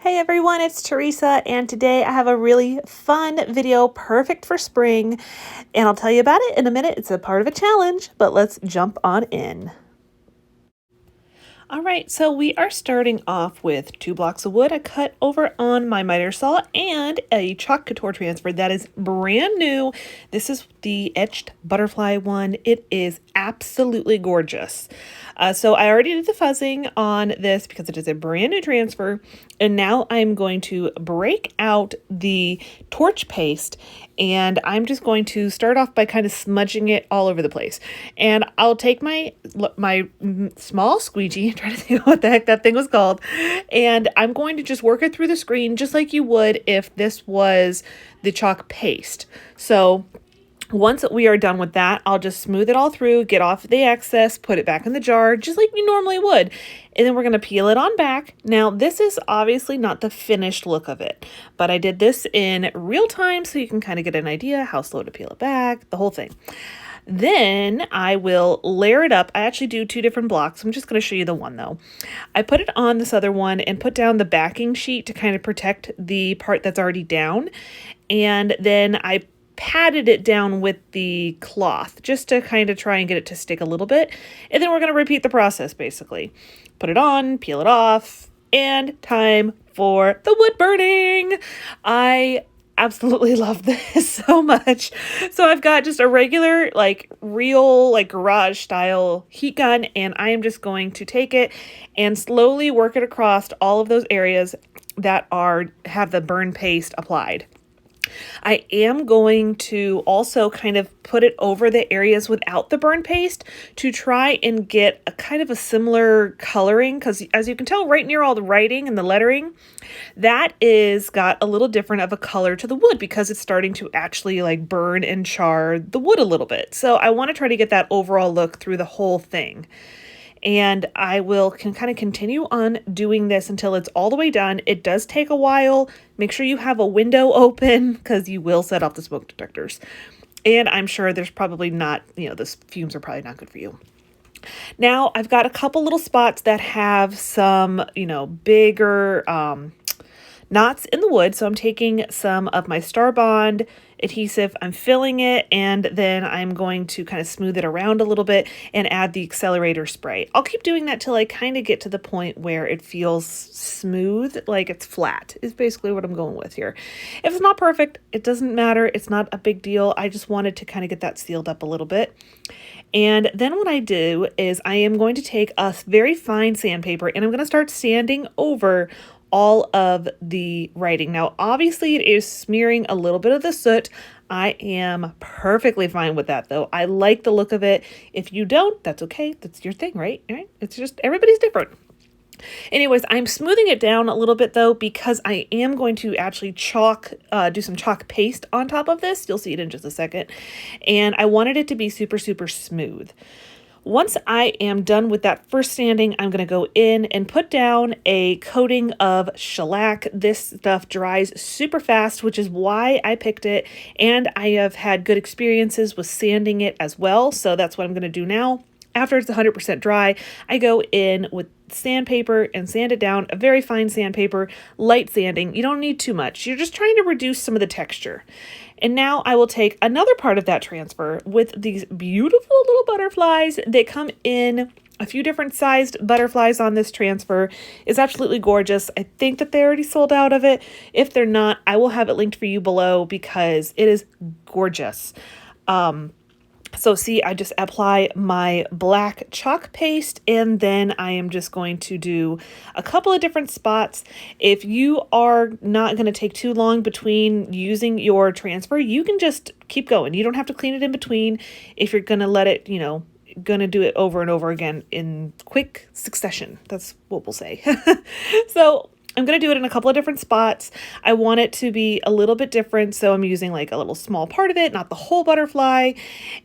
Hey everyone, it's Teresa, and today I have a really fun video perfect for spring, and I'll tell you about it in a minute. It's a part of a challenge, but let's jump on in. All right, so we are starting off with 2 blocks of wood I cut over on my miter saw and a chalk couture transfer that is brand new. This is the etched butterfly one. It is absolutely gorgeous. So I already did the fuzzing on this because it is a brand new transfer, and now I'm going to break out the torch paste, and I'm just going to start off by kind of smudging it all over the place. And I'll take my small squeegee, I'm trying to think of what the heck that thing was called, and I'm going to just work it through the screen just like you would if this was the chalk paste. So once we are done with that, I'll just smooth it all through, get off the excess, put it back in the jar, just like you normally would. And then we're going to peel it on back. Now, this is obviously not the finished look of it, but I did this in real time so you can kind of get an idea how slow to peel it back, the whole thing. Then I will layer it up. I actually do 2 different blocks. I'm just going to show you the one though. I put it on this other one and put down the backing sheet to kind of protect the part that's already down. And then I patted it down with the cloth just to kind of try and get it to stick a little bit. And then we're going to repeat the process basically. Put it on, peel it off, and time for the wood burning. I absolutely love this so much. So I've got just a regular, real, garage style heat gun, and I am just going to take it and slowly work it across all of those areas that have the burn paste applied. I am going to also kind of put it over the areas without the burn paste to try and get a kind of a similar coloring, because as you can tell right near all the writing and the lettering, that is got a little different of a color to the wood because it's starting to actually burn and char the wood a little bit. So I want to try to get that overall look through the whole thing. And I can kind of continue on doing this until it's all the way done. It does take a while. Make sure you have a window open because you will set off the smoke detectors. And I'm sure there's probably not, the fumes are probably not good for you. Now I've got a couple little spots that have some, bigger knots in the wood. So I'm taking some of my Star Bond adhesive, I'm filling it, and then I'm going to kind of smooth it around a little bit and add the accelerator spray. I'll keep doing that till I kind of get to the point where it feels smooth, like it's flat, is basically what I'm going with here. If it's not perfect, it doesn't matter. It's not a big deal. I just wanted to kind of get that sealed up a little bit. And then what I do is I am going to take a very fine sandpaper and I'm going to start sanding over all of the writing. Now, obviously it is smearing a little bit of the soot. I am perfectly fine with that though. I like the look of it. If you don't, that's okay. That's your thing, right? It's just, everybody's different. Anyways, I'm smoothing it down a little bit though, because I am going to actually do some chalk paste on top of this. You'll see it in just a second. And I wanted it to be super, super smooth. Once I am done with that first sanding, I'm going to go in and put down a coating of shellac. This stuff dries super fast, which is why I picked it. And I have had good experiences with sanding it as well. So that's what I'm going to do now. After it's 100% dry, I go in with sandpaper and sand it down, a very fine sandpaper, light sanding. You don't need too much. You're just trying to reduce some of the texture. And now I will take another part of that transfer with these beautiful little butterflies. They come in a few different sized butterflies on this transfer. It's absolutely gorgeous. I think that they already sold out of it. If they're not, I will have it linked for you below because it is gorgeous. So see, I just apply my black chalk paste and then I am just going to do a couple of different spots. If you are not going to take too long between using your transfer, you can just keep going. You don't have to clean it in between if you're going to let it, going to do it over and over again in quick succession. That's what we'll say. So I'm going to do it in a couple of different spots. I want it to be a little bit different, so I'm using a little small part of it, not the whole butterfly.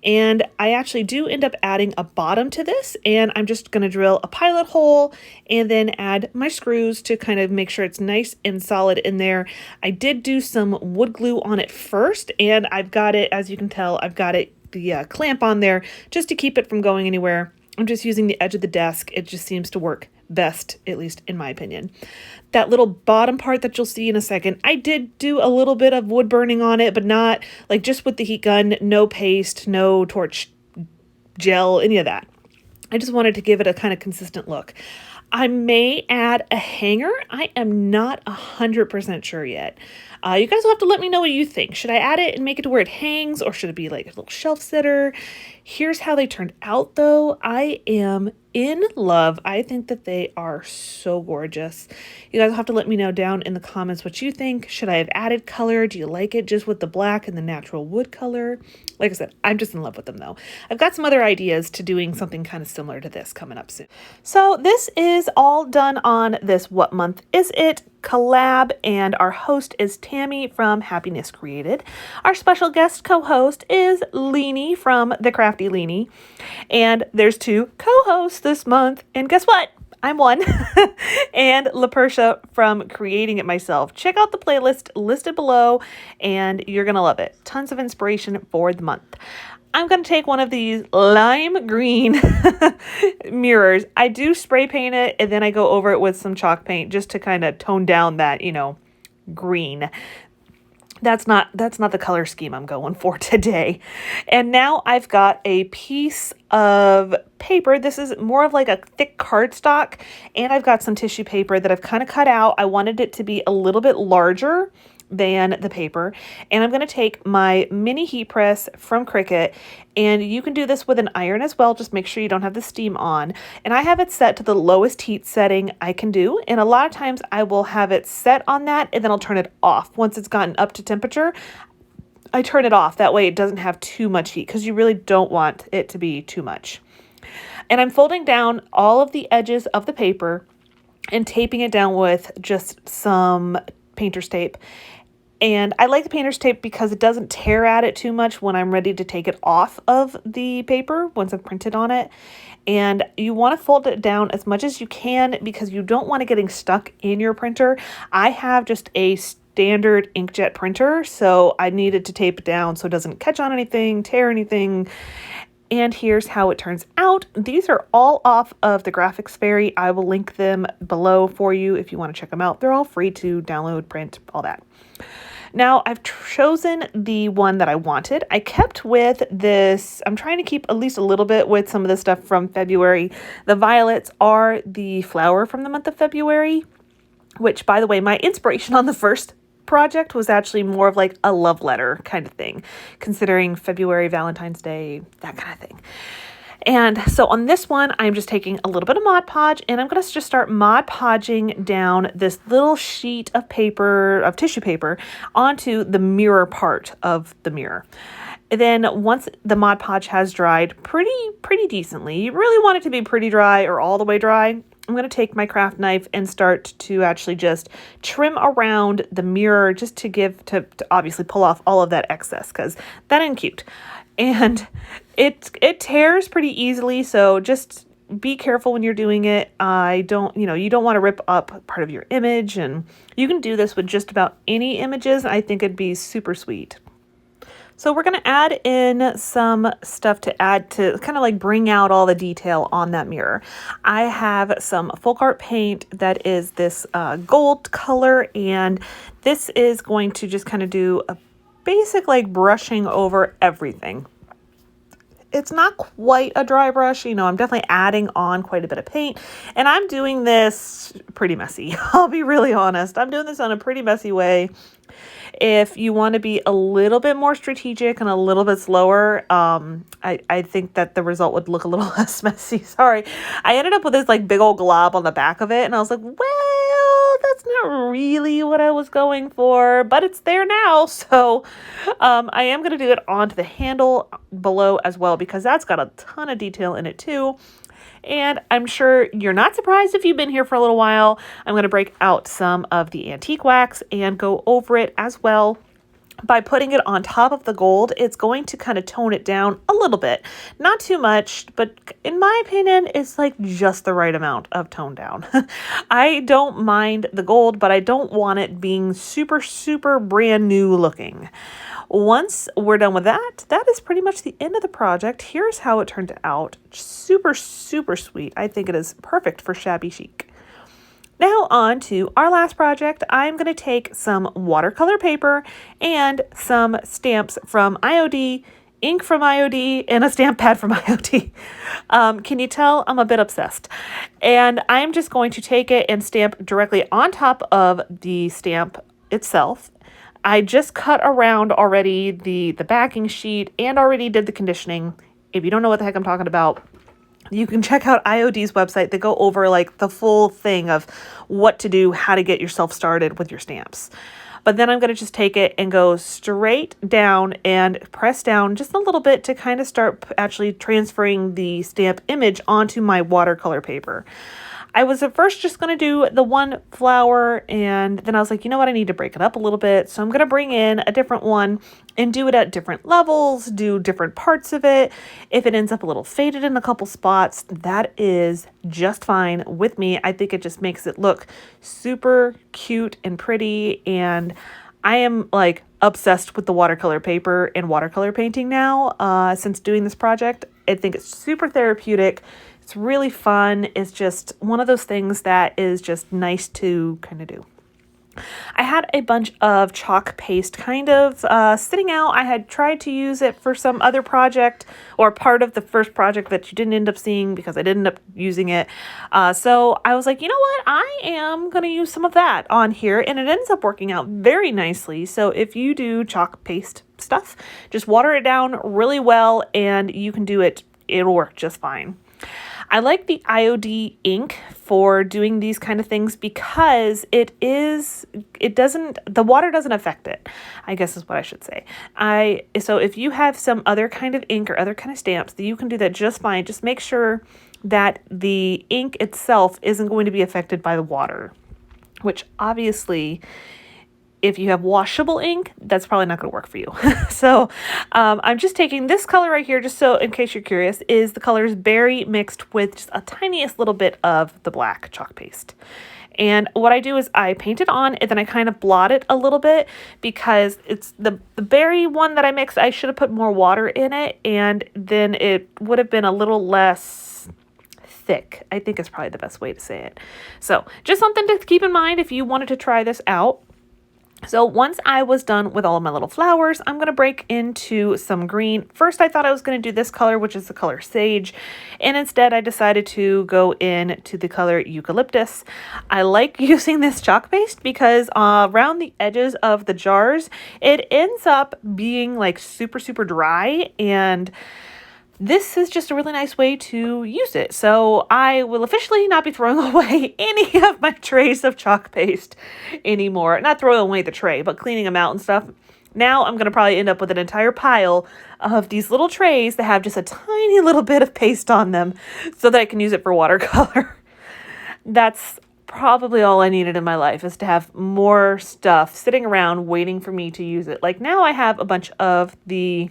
And I actually do end up adding a bottom to this, and I'm just going to drill a pilot hole and then add my screws to kind of make sure it's nice and solid in there. I did do some wood glue on it first, and I've got it, as you can tell, I've got the clamp on there just to keep it from going anywhere. I'm just using the edge of the desk. It just seems to work best, at least in my opinion. That little bottom part that you'll see in a second, I did do a little bit of wood burning on it, but not like just with the heat gun, no paste, no torch gel, any of that. I just wanted to give it a kind of consistent look. I may add a hanger. I am not 100% sure yet. You guys will have to let me know what you think. Should I add it and make it to where it hangs, or should it be like a little shelf sitter? Here's how they turned out though. I am in love. I think that they are so gorgeous. You guys will have to let me know down in the comments what you think. Should I have added color? Do you like it just with the black and the natural wood color? Like I said, I'm just in love with them though. I've got some other ideas to doing something kind of similar to this coming up soon. So this is all done on this What Month Is It collab, and our host is Tammy from Happiness Created. Our special guest co-host is Leanie from The Crafty Leanie, and there's 2 co-hosts this month, and guess what? I'm one. And LaPersha from Creating It Myself. Check out the playlist listed below and you're gonna love it. Tons of inspiration for the month. I'm going to take one of these lime green mirrors. I do spray paint it and then I go over it with some chalk paint just to kind of tone down that, green. That's not the color scheme I'm going for today. And now I've got a piece of paper. This is more of like a thick cardstock, and I've got some tissue paper that I've kind of cut out. I wanted it to be a little bit larger than the paper, and I'm going to take my mini heat press from Cricut, and you can do this with an iron as well. Just make sure you don't have the steam on, and I have it set to the lowest heat setting I can do, and a lot of times I will have it set on that and then I'll turn it off. Once it's gotten up to temperature, I turn it off. That way it doesn't have too much heat, because you really don't want it to be too much. And I'm folding down all of the edges of the paper and taping it down with just some painter's tape. And I like the painter's tape because it doesn't tear at it too much when I'm ready to take it off of the paper once I've printed on it. And you want to fold it down as much as you can because you don't want it getting stuck in your printer. I have just a standard inkjet printer, so I needed to tape it down so it doesn't catch on anything, tear anything. And here's how it turns out. These are all off of the Graphics Fairy. I will link them below for you if you want to check them out. They're all free to download, print, all that. Now I've chosen the one that I wanted. I kept with this. I'm trying to keep at least a little bit with some of the stuff from February. The violets are the flower from the month of February, which, by the way, my inspiration on the first project was actually more of like a love letter kind of thing, considering February, Valentine's Day, that kind of thing. And so on this one, I'm just taking a little bit of Mod Podge, and I'm going to just start Mod Podging down this little sheet of paper, of tissue paper, onto the mirror part of the mirror. And then once the Mod Podge has dried pretty decently, you really want it to be pretty dry or all the way dry, I'm going to take my craft knife and start to actually just trim around the mirror just to obviously pull off all of that excess, because that ain't cute. And it tears pretty easily, so just be careful when you're doing it. You don't want to rip up part of your image, and you can do this with just about any images. I think it'd be super sweet. So we're going to add in some stuff to add to kind of like bring out all the detail on that mirror. I have some folk art paint that is this gold color, and this is going to just kind of do a basic like brushing over everything. It's not quite a dry brush, I'm definitely adding on quite a bit of paint, and I'm doing this pretty messy. I'll be really honest. I'm doing this on a pretty messy way. If you want to be a little bit more strategic and a little bit slower, I think that the result would look a little less messy. Sorry. I ended up with this like big old glob on the back of it, and I was like, well, that's not really what I was going for, but it's there now. So I am going to do it onto the handle below as well, because that's got a ton of detail in it too. And I'm sure you're not surprised if you've been here for a little while. I'm going to break out some of the antique wax and go over it as well. By putting it on top of the gold, it's going to kind of tone it down a little bit. Not too much, but in my opinion, it's like just the right amount of tone down. I don't mind the gold, but I don't want it being super, super brand new looking. Once we're done with that, that is pretty much the end of the project. Here's how it turned out. Super, super sweet. I think it is perfect for Shabby Chic. Now on to our last project. I'm going to take some watercolor paper and some stamps from IOD, ink from IOD, and a stamp pad from IOD. Can you tell I'm a bit obsessed? And I'm just going to take it and stamp directly on top of the stamp itself. I just cut around already the backing sheet and already did the conditioning. If you don't know what the heck I'm talking about, you can check out IOD's website. They go over like the full thing of what to do, how to get yourself started with your stamps. But then I'm going to just take it and go straight down and press down just a little bit to kind of start actually transferring the stamp image onto my watercolor paper. I was at first just going to do the one flower, and then I was like, you know what, I need to break it up a little bit. So I'm going to bring in a different one and do it at different levels, do different parts of it. If it ends up a little faded in a couple spots, that is just fine with me. I think it just makes it look super cute and pretty, and I am like obsessed with the watercolor paper and watercolor painting now since doing this project. I think it's super therapeutic. It's really fun. It's just one of those things that is just nice to kind of do. I had a bunch of chalk paste kind of sitting out. I had tried to use it for some other project or part of the first project that you didn't end up seeing because I didn't end up using it. So I was like, you know what? I am going to use some of that on here, and it ends up working out very nicely. So if you do chalk paste stuff, just water it down really well and you can do it. It'll work just fine. I like the IOD ink for doing these kind of things because the water doesn't affect it, I guess is what I should say. So if you have some other kind of ink or other kind of stamps, you can do that just fine. Just make sure that the ink itself isn't going to be affected by the water, which obviously, if you have washable ink, that's probably not going to work for you. So I'm just taking this color right here, just so in case you're curious, is the colors Berry mixed with just a tiniest little bit of the black chalk paste. And what I do is I paint it on and then I kind of blot it a little bit because it's the berry one that I mixed. I should have put more water in it and then it would have been a little less thick. I think is probably the best way to say it. So just something to keep in mind if you wanted to try this out. So once I was done with all of my little flowers, I'm going to break into some green. First, I thought I was going to do this color, which is the color Sage, and instead I decided to go in to the color Eucalyptus. I like using this chalk paste because around the edges of the jars, it ends up being like super, super dry, and this is just a really nice way to use it. So I will officially not be throwing away any of my trays of chalk paste anymore. Not throwing away the tray, but cleaning them out and stuff. Now I'm going to probably end up with an entire pile of these little trays that have just a tiny little bit of paste on them so that I can use it for watercolor. That's probably all I needed in my life, is to have more stuff sitting around waiting for me to use it. Like now I have a bunch of the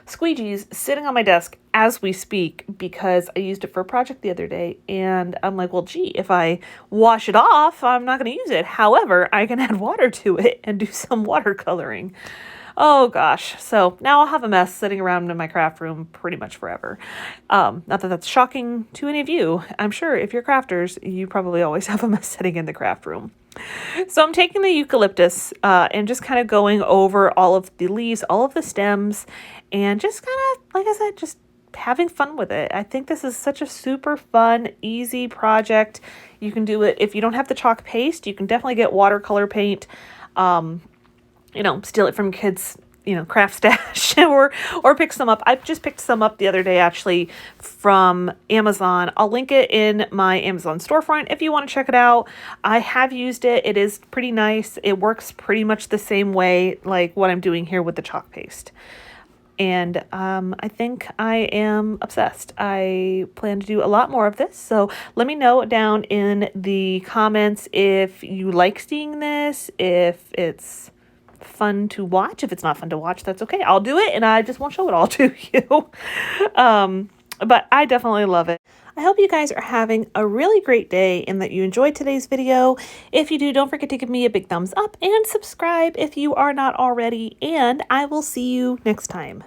squeegees sitting on my desk as we speak because I used it for a project the other day, and I'm like, well, gee, if I wash it off, I'm not going to use it. However, I can add water to it and do some watercoloring. Oh gosh. So now I'll have a mess sitting around in my craft room pretty much forever. Not that that's shocking to any of you. I'm sure if you're crafters, you probably always have a mess sitting in the craft room. So I'm taking the eucalyptus and just kind of going over all of the leaves, all of the stems, and just kind of, like I said, just having fun with it. I think this is such a super fun, easy project. You can do it if you don't have the chalk paste. You can definitely get watercolor paint, steal it from kids' craft stash or pick some up. I just picked some up the other day actually from Amazon. I'll link it in my Amazon storefront if you want to check it out. I have used it. It is pretty nice. It works pretty much the same way like what I'm doing here with the chalk paste. And I think I am obsessed. I plan to do a lot more of this. So let me know down in the comments if you like seeing this, if it's fun to watch. If it's not fun to watch, that's okay. I'll do it and I just won't show it all to you. But I definitely love it. I hope you guys are having a really great day and that you enjoyed today's video. If you do, don't forget to give me a big thumbs up and subscribe if you are not already, and I will see you next time.